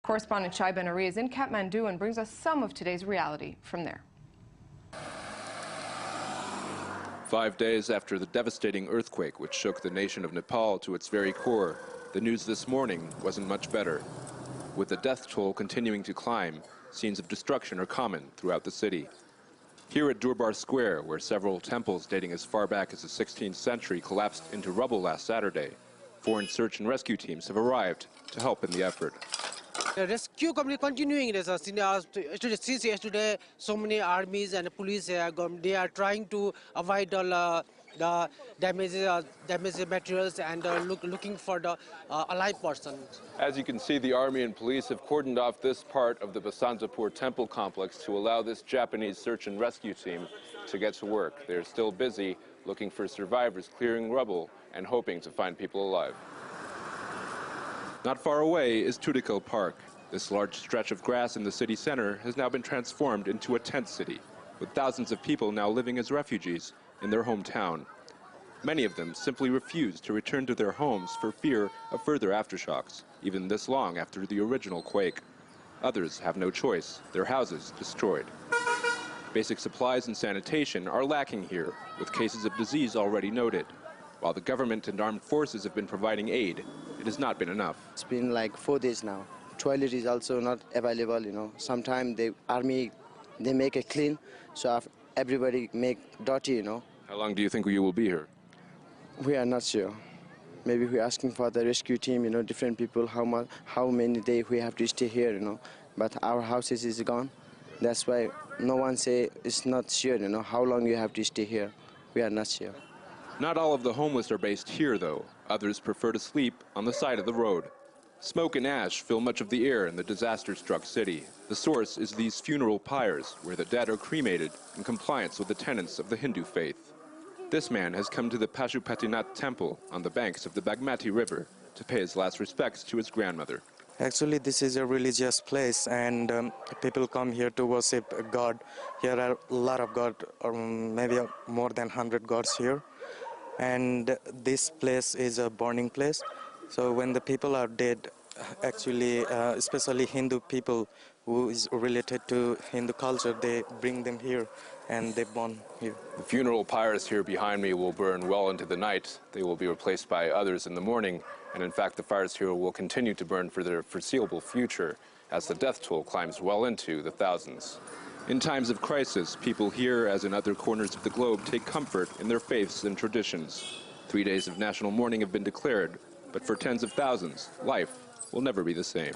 Correspondent Shai Ben-ari is in Kathmandu and brings us some of today's reality from there. 5 days after the devastating earthquake which shook the nation of Nepal to its very core, the news this morning wasn't much better. With the death toll continuing to climb, scenes of destruction are common throughout the city. Here at Durbar Square, where several temples dating as far back as the 16th century collapsed into rubble last Saturday, foreign search and rescue teams have arrived to help in the effort. The rescue company continuing this since yesterday. So many armies and police they are trying to avoid all the damaged materials and looking for the alive person. As you can see, the army and police have cordoned off this part of the Basantapur temple complex to allow this Japanese search and rescue team to get to work. They're still busy looking for survivors, clearing rubble, and hoping to find people alive. Not far away is Tudikal Park. This large stretch of grass in the city center has now been transformed into a tent city, with thousands of people now living as refugees in their hometown. Many of them simply refuse to return to their homes for fear of further aftershocks, even this long after the original quake. Others have no choice, their houses destroyed. Basic supplies and sanitation are lacking here, with cases of disease already noted. While the government and armed forces have been providing aid, it has not been enough. It's been like 4 days now. Toilet is also not available, Sometimes the army, they make it clean, so everybody make dirty, How long do you think you will be here? We are not sure. Maybe we're asking for the rescue team, different people, how many days we have to stay here, But our houses is gone. That's why no one say it's not sure, how long you have to stay here. We are not sure. Not all of the homeless are based here, though. Others prefer to sleep on the side of the road. Smoke and ash fill much of the air in the disaster-struck city. The source is these funeral pyres, where the dead are cremated in compliance with the tenets of the Hindu faith. This man has come to the Pashupatinath temple on the banks of the Bagmati River to pay his last respects to his grandmother. Actually, this is a religious place, and people come here to worship God. Here are a lot of God, maybe more than 100 gods here. And this place is a burning place. So when the people are dead, actually, especially Hindu people who is related to Hindu culture, they bring them here and they burn here. The funeral pyres here behind me will burn well into the night. They will be replaced by others in the morning. And in fact, the fires here will continue to burn for their foreseeable future as the death toll climbs well into the thousands. In times of crisis, people here, as in other corners of the globe, take comfort in their faiths and traditions. 3 days of national mourning have been declared, but for tens of thousands, life will never be the same.